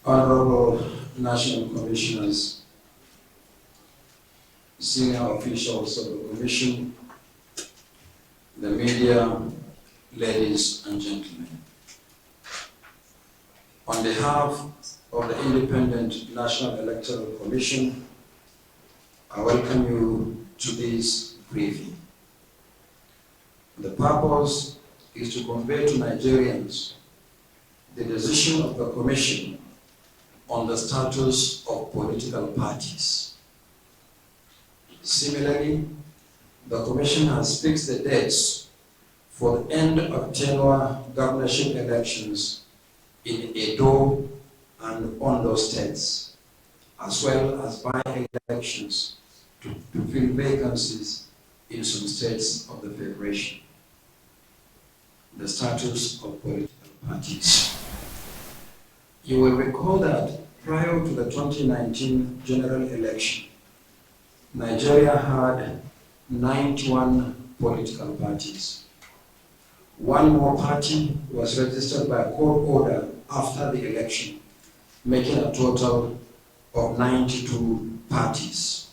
Honorable National Commissioners, senior officials of the Commission, the media, ladies and gentlemen. On behalf of the Independent National Electoral Commission, I welcome you to this briefing. The purpose is to convey to Nigerians the decision of the Commission on the status of political parties. Similarly, the Commission has fixed the dates for the end of tenure governorship elections in Edo and Ondo states, as well as by-elections to fill vacancies in some states of the Federation. The status of political parties. You will recall that prior to the 2019 general election, Nigeria had 91 political parties. One more party was registered by court order after the election, making a total of 92 parties.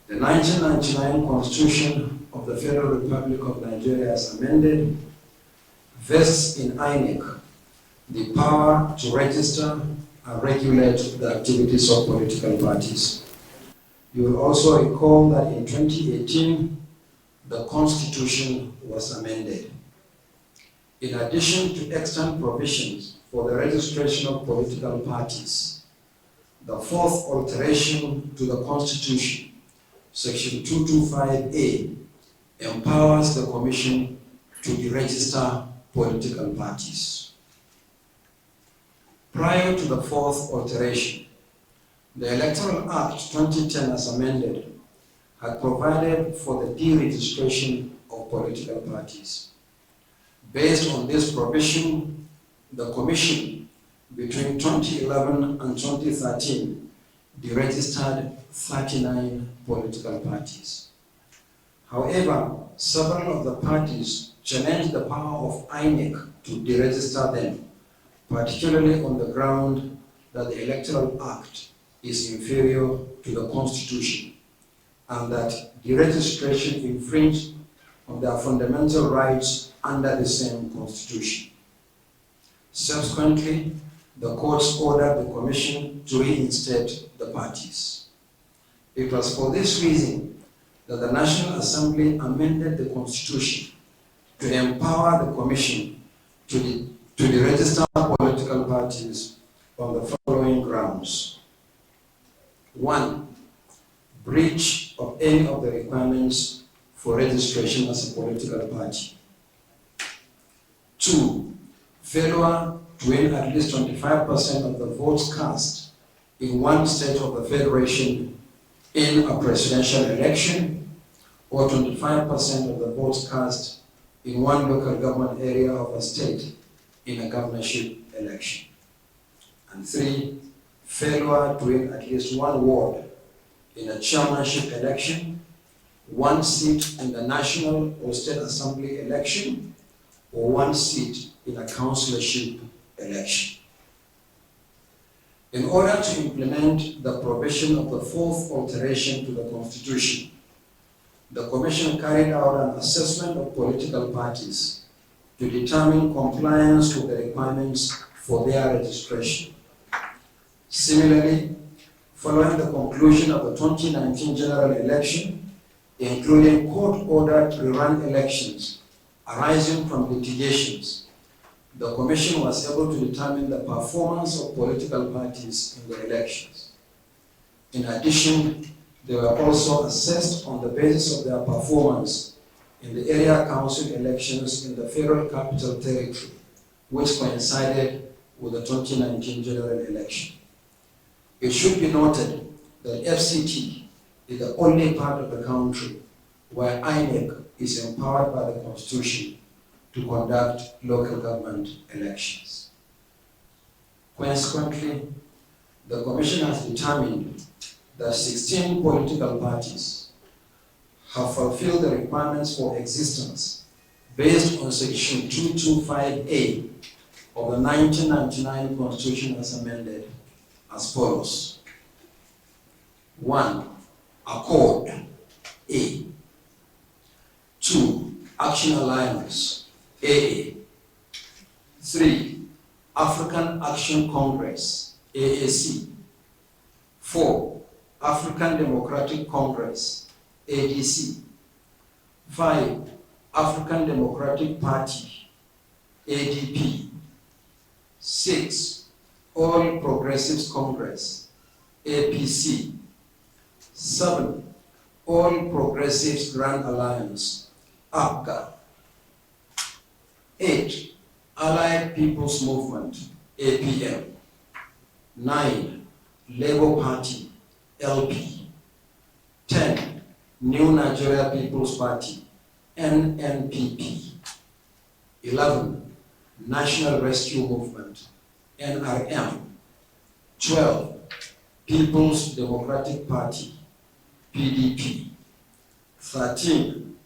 The 1999 Constitution of the Federal Republic of Nigeria, as amended, vests in INEC the power to register and regulate the activities of political parties. You will also recall that in 2018, the Constitution was amended. In addition to extant provisions for the registration of political parties, the fourth alteration to the Constitution, Section 225A, empowers the Commission to deregister political parties. Prior to the fourth alteration, the Electoral Act 2010 as amended had provided for the deregistration of political parties. Based on this provision, the Commission between 2011 and 2013 deregistered 39 political parties. However, several of the parties challenged the power of INEC to deregister them, particularly on the ground that the Electoral Act is inferior to the Constitution and that deregistration infringed on their fundamental rights under the same Constitution. Subsequently, the courts ordered the Commission to reinstate the parties. It was for this reason that the National Assembly amended the Constitution to empower the Commission to deregister political parties on the following grounds. 1. Breach of any of the requirements for registration as a political party. 2. Failure to win at least 25% of the votes cast in one state of the Federation in a presidential election, or 25% of the votes cast in one local government area of a state in a governorship election. And 3. Failure to win at least one ward in a chairmanship election, one seat in the National or State Assembly election, or one seat in a councillorship election. In order to implement the provision of the fourth alteration to the Constitution, the Commission carried out an assessment of political parties to determine compliance with the requirements for their registration. Similarly, following the conclusion of the 2019 general election, including court-ordered rerun elections arising from litigations, the Commission was able to determine the performance of political parties in the elections. In addition, they were also assessed on the basis of their performance in the area council elections in the Federal Capital Territory, which coincided with the 2019 general election. It should be noted that FCT is the only part of the country where INEC is empowered by the Constitution to conduct local government elections. Consequently, the Commission has determined that 16 political parties have fulfilled the requirements for existence based on Section 225A of the 1999 Constitution as amended as follows. 1. Accord, A. 2. Action Alliance, AA. 3. African Action Congress, AAC. 4. African Democratic Congress, ADC. 5. African Democratic Party, ADP. 6. All Progressives Congress, APC. 7. All Progressives Grand Alliance, APGA. 8. Allied People's Movement, APM. 9. Labour Party, LP. 10. New Nigeria People's Party, NNPP. 11. National Rescue Movement, NRM. 12. People's Democratic Party, PDP. 13.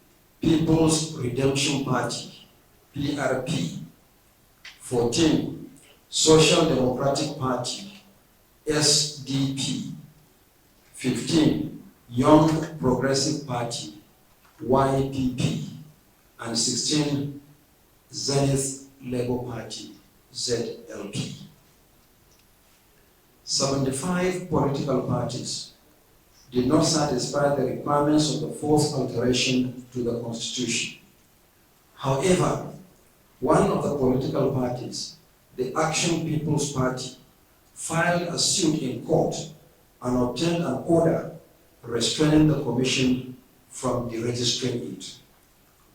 People's Redemption Party, PRP. 14. Social Democratic Party, SDP. 15. Young Progressive Party, YPP. And 16. Zenith Labour Party, ZLP. 75 political parties did not satisfy the requirements of the fourth alteration to the Constitution. However, one of the political parties, the Action People's Party, filed a suit in court and obtained an order restraining the Commission from deregistering it.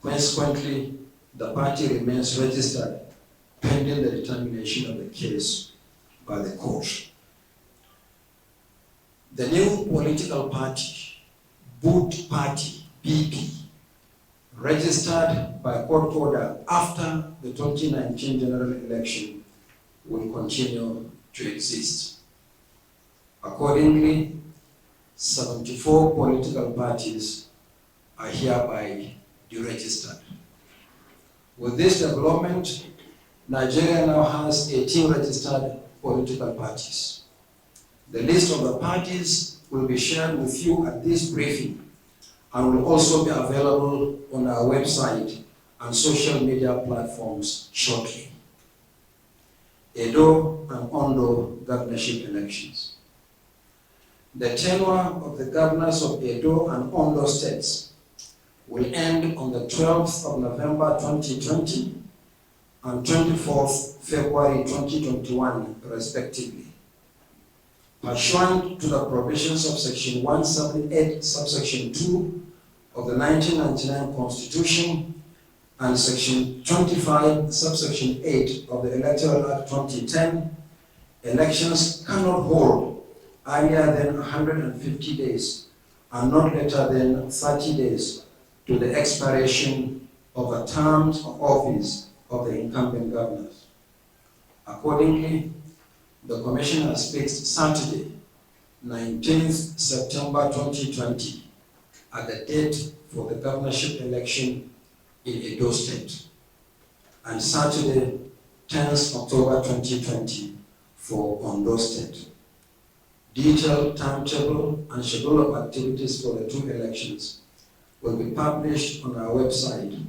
Consequently, the party remains registered pending the determination of the case by the court. The new political party, Boot Party, BP, registered by court order after the 2019 general election, will continue to exist. Accordingly, 74 political parties are hereby deregistered. With this development, Nigeria now has 18 registered political parties. The list of the parties will be shared with you at this briefing and will also be available on our website and social media platforms shortly. Edo and Ondo governorship elections. The tenure of the governors of Edo and Ondo states will end on the 12th of November 2020 and 24th February 2021, respectively. Pursuant to the provisions of Section 178, subsection 2 of the 1999 Constitution and Section 25, subsection 8 of the Electoral Act 2010, elections cannot hold earlier than 150 days and not later than 30 days to the expiration of the terms of office of the incumbent governors. Accordingly, the Commission has fixed Saturday, 19th September 2020, as the date for the governorship election in Edo State, and Saturday, 10th October 2020, for Ondo State. Detailed timetable and schedule of activities for the two elections will be published on our website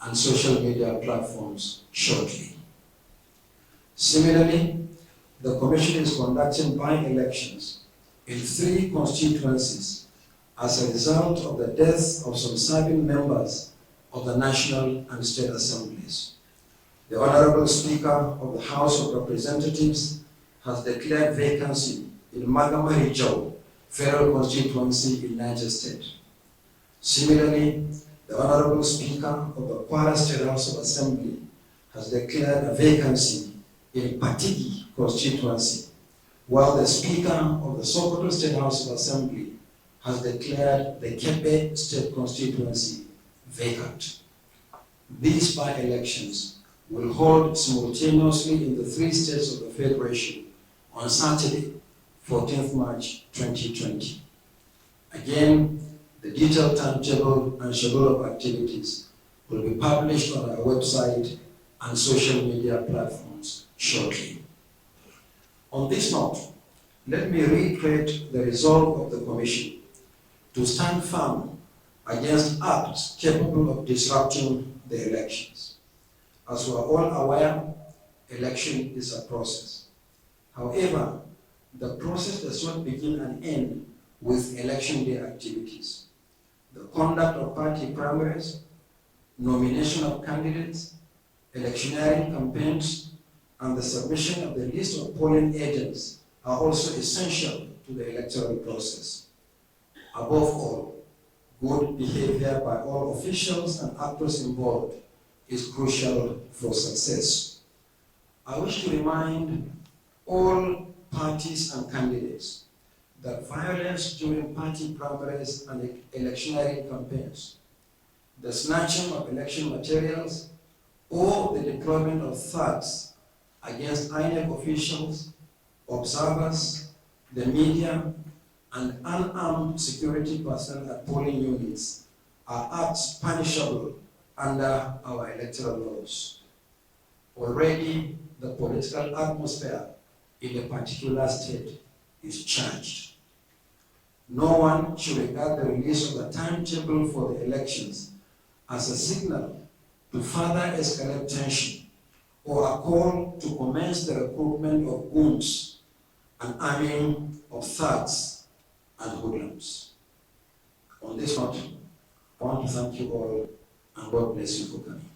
and social media platforms shortly. Similarly, the Commission is conducting by-elections in 3 constituencies as a result of the deaths of some serving members of the National and State Assemblies. The Honorable Speaker of the House of Representatives has declared vacancy in Magamari-Jau Federal Constituency in Niger State. Similarly, the Honorable Speaker of the Kwara State House of Assembly has declared a vacancy in Patigi constituency, while the Speaker of the Sokoto State House of Assembly has declared the Kebe State constituency vacant. These by-elections will hold simultaneously in the 3 states of the Federation on Saturday, 14th March 2020. Again, the detailed timetable and schedule of activities will be published on our website and social media platforms shortly. On this note, let me reiterate the resolve of the Commission to stand firm against acts capable of disrupting the elections. As we are all aware, election is a process. However, the process does not begin and end with election day activities. The conduct of party primaries, nomination of candidates, electioneering campaigns, and the submission of the list of polling agents are also essential to the electoral process. Above all, good behavior by all officials and actors involved is crucial for success. I wish to remind all parties and candidates that violence during party primaries and electioneering campaigns, the snatching of election materials, or the deployment of thugs against INEC officials, observers, the media, and unarmed security personnel at polling units are acts punishable under our electoral laws. Already, the political atmosphere in a particular state is charged. No one should regard the release of the timetable for the elections as a signal to further escalate tension or a call to commence the recruitment of goons and arming of thugs and hoodlums. On this note, I want to thank you all and God bless you for coming.